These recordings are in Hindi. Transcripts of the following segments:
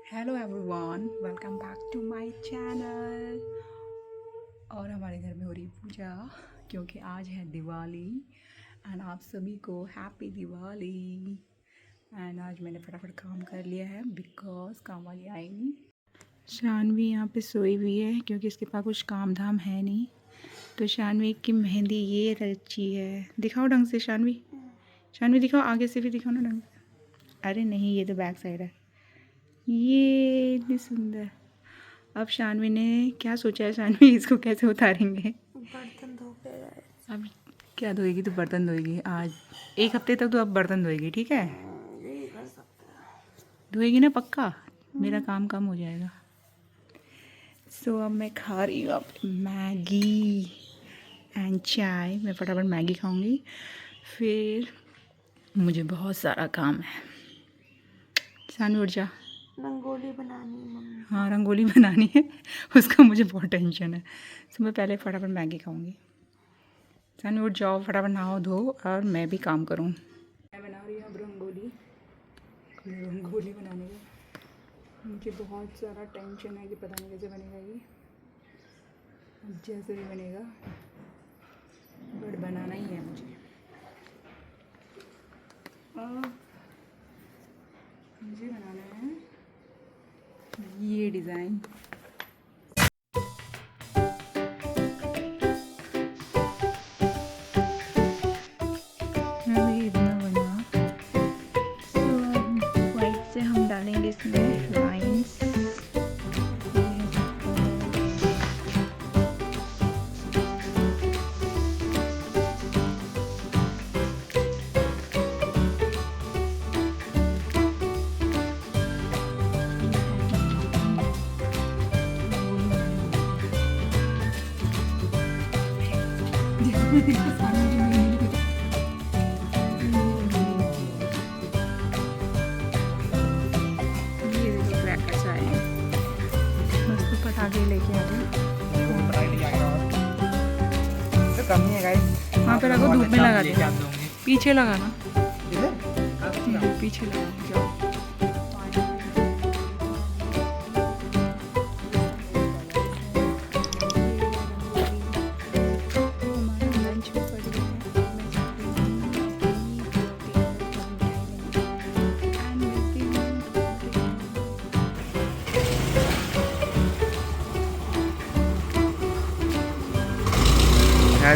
Hello everyone, welcome back to my channel. और हमारे घर में हो रही पूजा क्योंकि आज है दिवाली एंड आप सभी को हैप्पी दिवाली। एंड आज मैंने फटाफट काम कर लिया है बिकॉज काम वाली आई नहीं। शानवी यहाँ पे सोई हुई है क्योंकि इसके पास कुछ काम धाम है नहीं। तो शानवी की मेहंदी ये रची है, दिखाओ ढंग से शानवी। शानवी दिखाओ, आगे से भी दिखाओ ना ढंग से। अरे नहीं, ये तो बैक साइड है। ये इतनी सुंदर। अब शानवी ने क्या सोचा है, शानवी इसको कैसे उतारेंगे? बर्तन धो के गए। अब क्या धोएगी? तो बर्तन धोएगी आज 1 हफ्ते तक। तो अब बर्तन धोएगी, ठीक है? यही कर सकते हैं। धोएगी ना पक्का? मेरा काम कम हो जाएगा। सो अब मैं खा रही हूँ अब मैगी एंड चाय। मैं फटाफट मैगी खाऊंगी, फिर मुझे बहुत सारा काम है। शानवी उठ जा। रंगोली बनानी मम्मी। हाँ, रंगोली बनानी है, उसका मुझे बहुत टेंशन है। तो मैं पहले फटाफट मैगी खाऊंगी। शानवी उठ जाओ, फटाफट नहाओ धो और मैं भी काम करूँ। मैं बना रही हूँ अब रंगोली बनाने का मुझे बहुत सारा टेंशन है कि पता नहीं कैसे बनेगा ये। जैसे भी बनेगा बट बनाना ही है मुझे। और मुझे बनाना है ये डिज़ाइन। इतना बना तो वाइट से हम डालेंगे इसमें लाइंस। आगे लेके आ गए तो कम ही है गाइस। वहाँ पे रखो, धूप में लगा दे। पीछे लगाना, पीछे लगा जाओ।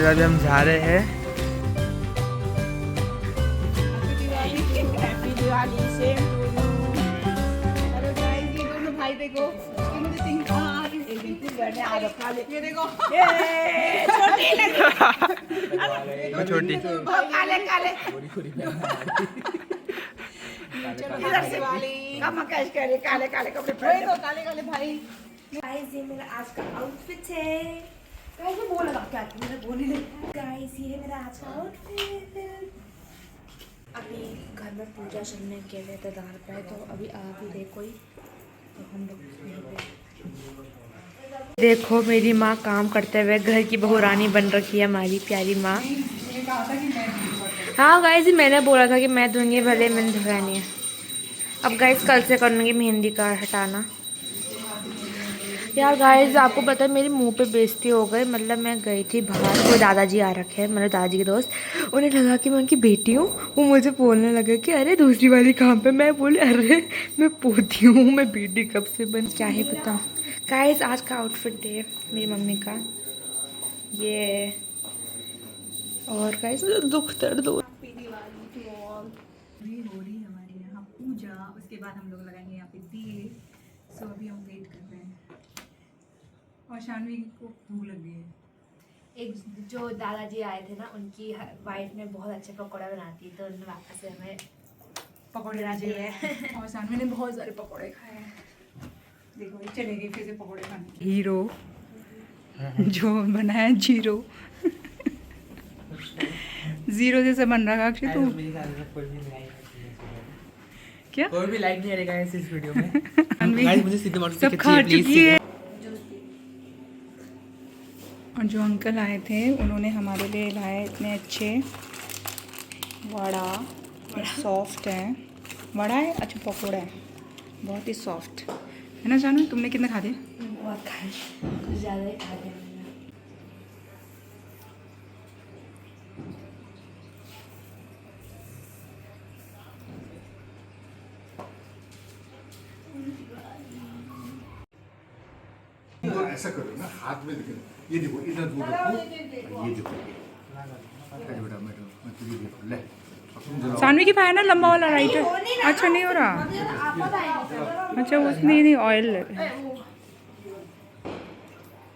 अभी हम जा रहे हैं। छोटी काले काले काले काले कपड़े काले काले भाई। गाइस, ये मेरा आज का आउटफिट है। गाइस मैं बोल लगा क्या मेरा बोलने लगा। गाइस ये है मेरा आज का आउटफिट। अभी घर में पूजा चलने के लिए तैयार पे, तो अभी आ भी रहे कोई, तो हम लोग यहीं पे। देखो मेरी माँ काम करते हुए घर की बहू रानी बन रखी है, हमारी प्यारी माँ। हाँ गाइस, मैंने बोला था कि मैं धोंगी, भले मैंने धोया नहीं है। अब गाइस कल से करूँगी मेहंदी का हटाना। यार गाइस आपको पता है मेरे मुंह पे बेइज्जती हो गई। मतलब मैं गई थी बाहर, कोई दादाजी आ रखे हैं, मतलब दादाजी के दोस्त। उन्हें लगा कि मैं उनकी बेटी हूँ। वो मुझे बोलने लगे कि अरे दूसरी वाली कहाँ पे। मैं बोले अरे मैं पोती हूँ, मैं बेटी कब से बन, क्या ही बताऊँ। गाइस आज का आउटफिट है मेरी मम्मी का ये। और गाइस दुख दर्द हो रही हमारे यहाँ पूजा, उसके बाद हम लोग लगाएंगे यहाँ पे दिए। सो अभी हम वेट कर रहे हैं और शानवी को भूख लग गई है। एक जो दादाजी आए थे ना, उनकी वाइफ ने बहुत अच्छे पकौड़ा बनाती, तो उन्होंने वापस से हमें पकौड़े भेजे हैं। और शानवी ने बहुत सारे पकौड़े खाए हैं। देखो ये चले गई फिर से पकौड़े खाने। हीरो जो बना है जीरो जीरो जैसे बन रहा है अक्षय तू। क्या कोई भी लाइक नहीं करेगा इस वीडियो में। गाइस मुझे सीधे मारो, सब खा चुकी है। और जो अंकल आए थे उन्होंने हमारे लिए लाए इतने अच्छे वड़ा, ये सॉफ्ट है। वड़ा है, अच्छा पकौड़ा है, बहुत ही सॉफ्ट। है ना जानू? तुमने कितने खा दिए? बहुत खाए, कुछ ज़्यादा ही खा गया मैंने। ऐसा करो ना, हाथ में देखो, ये देखो इधर दूर रखो, ये देखो, बेटा मैं तुझे देखो, ले अब तुम जरा सानवी की पाया ना लंबा वाला राइट है। अच्छा नहीं हो रहा। अच्छा उसने नहीं ऑयल।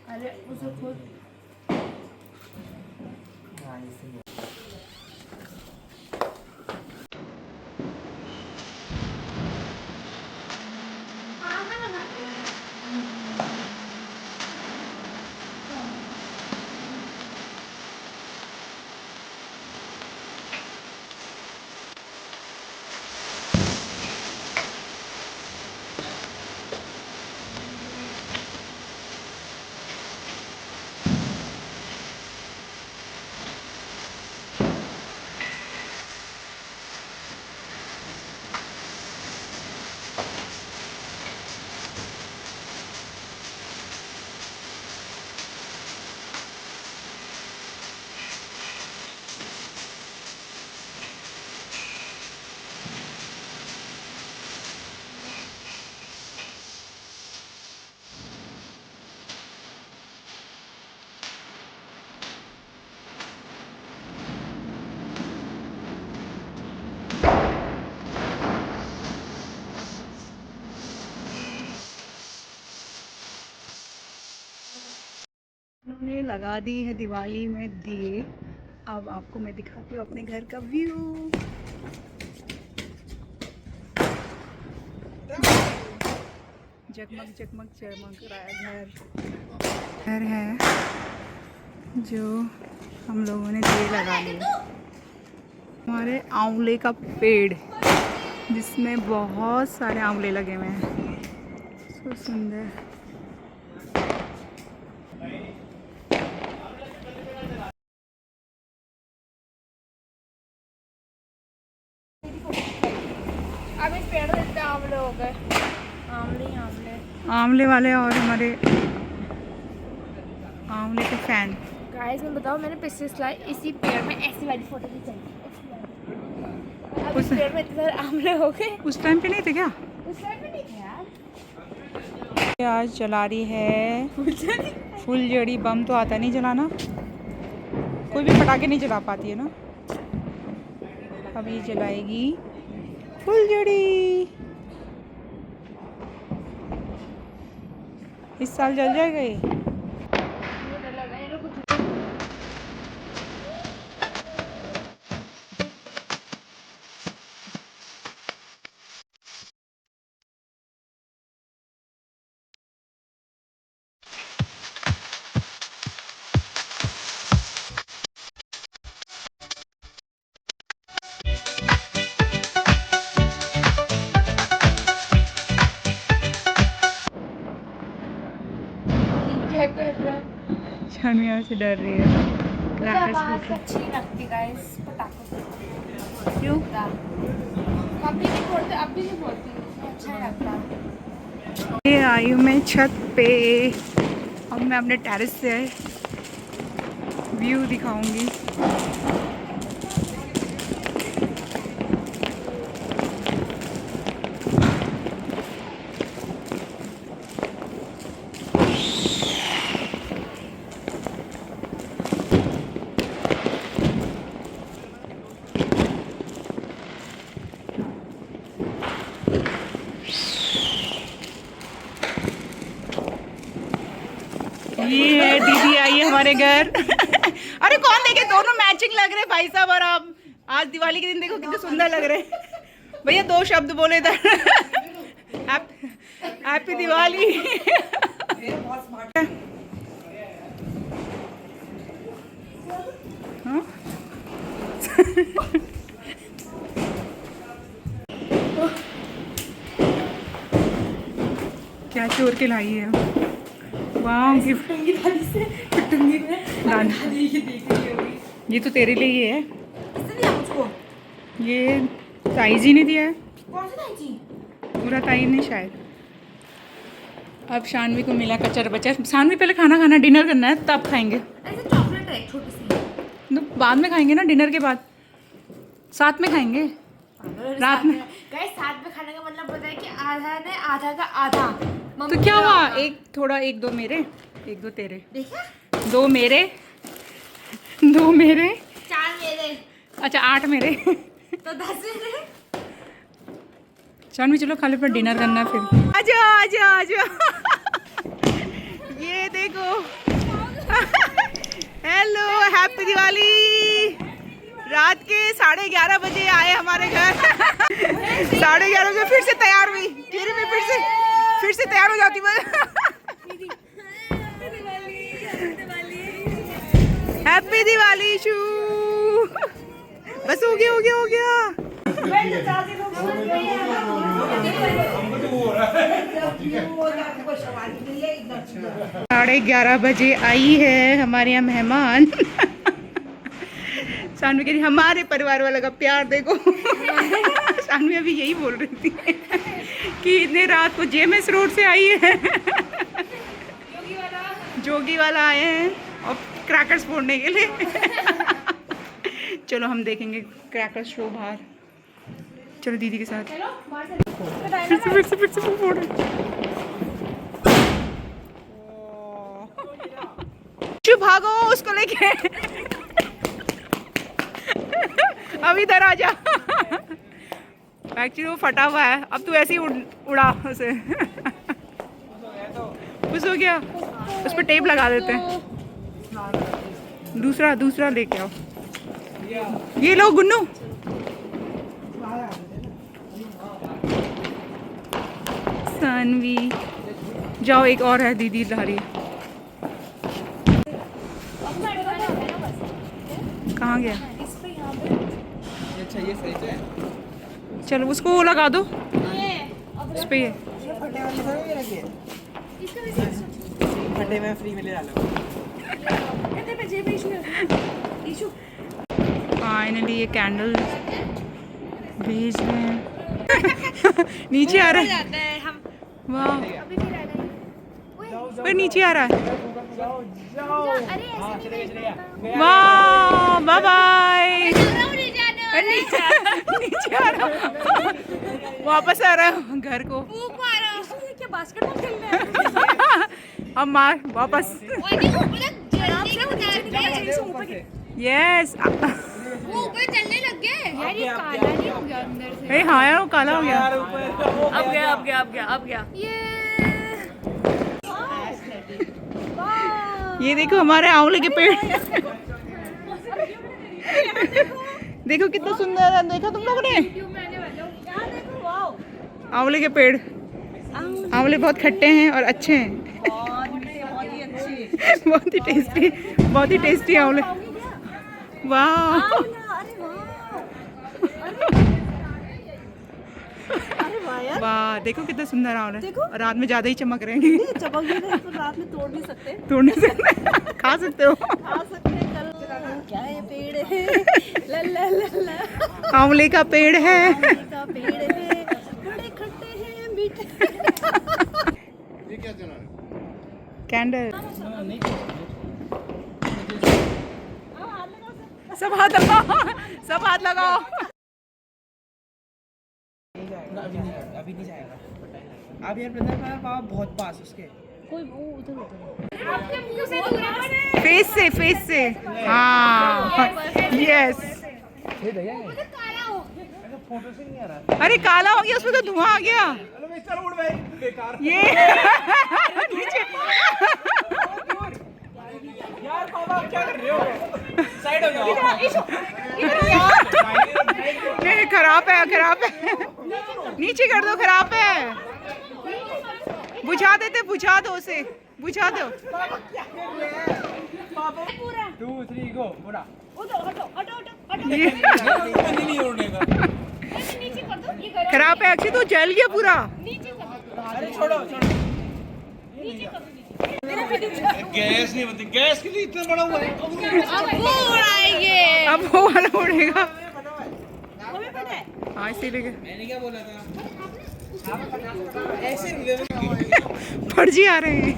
अरे उसे खुद उन्होंने लगा दी है दिवाली में दिए। अब आपको मैं दिखाती हूँ अपने घर का व्यू। जगमग जगमग चमक रहा है घर है जो हम लोगों ने दिए लगा लिए। हमारे आंवले का पेड़ जिसमें बहुत सारे आंवले लगे हुए हैं। सो सुंदर। अब इस पेड़ में इतने आंवले हो गए। आंवले ही आंवले। आंवले वाले और हमारे आंवले के फैन। गाइस मैं बताऊं, मैंने पिछले साल इसी पेड़ में ऐसी वाली फोटो खींची। अब इस पेड़ में इतने सारे आंवले हो गए। उस टाइम पे नहीं थे क्या? उस टाइम पे नहीं थे यार। आज जला रही है फुलझड़ी बम। तो आता नहीं जलाना, कोई भी पटाखे नहीं जला पाती है ना। अब ये जलाएगी फुलझड़ी। इस साल जल जाएगा ये। छानिया से डर रही है। आवाज़ अच्छी नहीं लगती गाइस पटाखों से। क्यों? कभी नहीं फोड़ते, अब भी नहीं फोड़ती, अच्छा ही लगता। ये आई हूँ मैं छत पे। अब मैं अपने टेरेस से व्यू दिखाऊंगी। ये है दीदी आई है हमारे घर। अरे कौन देखे, दोनों मैचिंग लग रहे भाई साहब। और आप आज दिवाली के दिन देखो कितने सुंदर लग रहे हैं। भैया 2 शब्द बोले इधर। हैप्पी दिवाली। हाँ? क्या चोर के लाई है? वाह गिफ्ट। ये तो तेरे लिए ही है। किसने दिया मुझको? ये ताई जी ने दिया है। कौन सी ताई जी? पूरा ताई ने शायद। अब शानवी को मिला कचर बचर। शानवी पहले खाना खाना, डिनर करना है, तब खाएंगे। ऐसे चॉकलेट है एक छोटी सी। तो बाद में खाएंगे ना, डिनर के बाद साथ में खाएंगे रात में। गाइस साथ में खाने का मतलब पता है कि आधा ने आधा का आधा। तो क्या हुआ, एक थोड़ा, एक दो मेरे, एक दो तेरे, देखा? 2 मेरे, 2 मेरे, 4 मेरे अच्छा 8 मेरे। तो 10 मेरे। शानवी चलो खाली पर डिनर करना है फिर। आजा आजा आजा। ये देखो। Hello, happy Diwali. रात के 11:30 बजे आए हमारे घर। 11:30 बजे फिर से तैयार हुई। फिर मैं फिर से तैयार हो जाती मैं। हैप्पी दिवाली शू। बस हो गया हो गया हो गया। 11:30 बजे आई है हमारे यहाँ मेहमान। शानवी कह रही हमारे परिवार वालों का प्यार देखो। शानवी अभी यही बोल रही थी कि इतने रात को जेएमएस रोड से आई है। जोगी वाला आए हैं और क्रैकर्स फोड़ने के लिए। चलो हम देखेंगे क्रैकर्स शो बाहर। चलो दीदी के साथ। फिर से फोड़। चुप भागो उसको लेके। अब इधर आ जा। एक्चुअली वो फटा हुआ है, अब तू ऐसे ही उड़ा उसे। खुश हो गया, उस पर टेप लगा देते हैं। दूसरा लेके आओ। ये लो गुन्नू। सानवी जाओ, एक और है, दीदी ला रही है। कहाँ गया? अच्छा ये सही है। चलो उसको वो लगा दो इस पे। ये फटे में फ्री में ले डालो। फाइनली ये कैंडल भेज रहे हैं। नीचे आ रहा है। वाह, फिर नीचे आ रहा है। वाह, बाय बाय। नीचे आ रहा, वापस आ रहा है घर को। क्या बास्केटबॉल खेल रहे हैं? अब मार वापस। यस, वो ऊपर चलने लग गए। यार ये काला नहीं हो गया अंदर से? अरे हाँ यार वो काला हो गया। अब गया। ये देखो हमारे आंवले के पेड़। देखो कितना सुंदर है, देखा तुम लोगों ने? आंवले के पेड़। आंवले बहुत खट्टे हैं और अच्छे हैं। बहुत ही टेस्टी आंवले। वाह, वाह, देखो कितना सुंदर आंवले। रात में ज्यादा ही चमक रहे हैं। चमक भी रहे तो रात में तोड़ नहीं सकते। तोड़ नहीं सकते, खा सकते हो। खा सकते हैं। कल क्या ये पेड़ है? ला ला ला ला। आंवले का पेड़ है। का पेड़ है, बड़े खट्टे हैं मीठे। ये क्या चला रहा है? कैंडल। सब हाथ लगाओ, सब हाथ लगाओ। अभी नहीं जाएगा। अब यार पापा बहुत पास उसके। कोई वो उधर फेस से। हाँ, यस। फोटो से नहीं आ रहा। अरे काला हो गया, उसमें तो धुआं आ गया। चल उड़ भाई, बेकार। ये नीचे। यार पापा आप क्या कर रहे हो? साइड हो जाओ। नहीं, खराब है। नीचे कर दो, खराब है। बुझा दो उसे, बुझा दो। 2 3 गो बोला। ये नहीं उड़ने का। खराब है अक्षय, तो जल गया पूरा। अरे छोड़ो। गैस नहीं बनती, गैस के लिए इतना बड़ा हुआ है। अब वो उड़ाएंगे। अब वो वाला उड़ेगा। हाँ इसीलिए मैंने क्या बोला था? ऐसे फर्जी आ रहे हैं।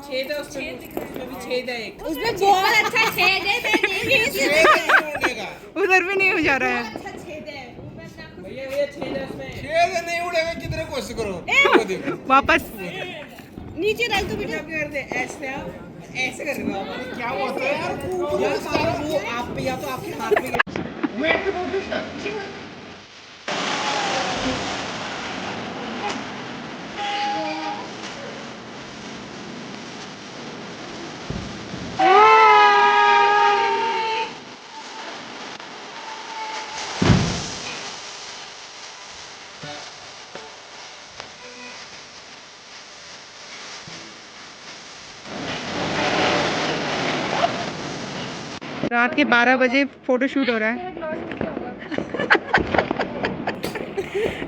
छेद है उसमें भी छेद है एक। उसमें बहुत अच्छा छेद है। उधर भी नहीं हो जा रहा है। भैया छेद है उसमें। छेद नहीं उड़ेगा, कितने कोशिश करो। देखो वापस नीचे डाल दो बेटा। क्या कर दे ऐसे आप ऐसे कर रहे हो क्या होता है यार, या सारा वो आप पे या तो आपके हाथ में वेट बोलते सर। रात के 12 बजे फोटो शूट हो रहा है।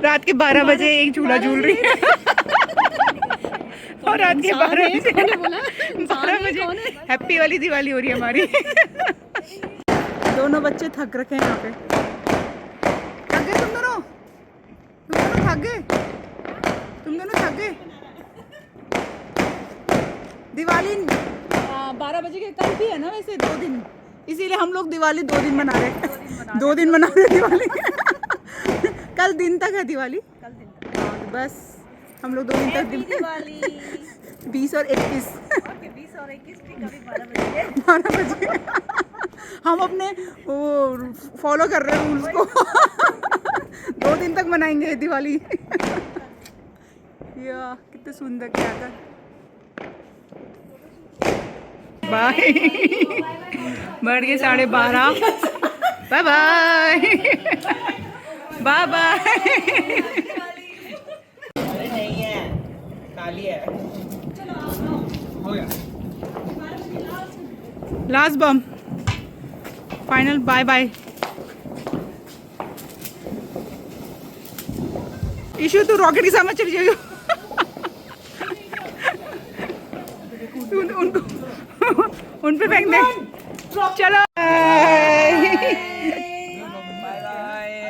रात के 12 बजे एक झूला झूल रही है। और रात के 12 बजे हैप्पी वाली दिवाली हो रही है हमारी। दोनों बच्चे थक रखे हैं यहाँ पे। थक गए तुम दोनों थक गए। तुम दोनों थक गए। दिवाली 12 बजे के कल भी है ना वैसे 2 दिन, इसीलिए हम लोग दिवाली 2 दिन मना रहे हैं। 2 दिन मना रहे हैं दिवाली। कल दिन तक है दिवाली। कल दिन तक बस हम लोग 2 दिन तक दिवाली 20 और 21। ओके 20 और 21 भी कभी 12 बजे 12 बजे हम अपने वो फॉलो कर रहे हैं रूल्स को। 2 दिन तक मनाएंगे दिवाली। या कितने सुंदर क्या था। बाय। बढ़ गए 12:30। Bye bye bye bye. अरे नहीं है काली है। हो गया लास्ट बम फाइनल बाय बाय। इशू तू रॉकेट के सामने चली जाइयो। उनको उन पे फेंक दे। चलो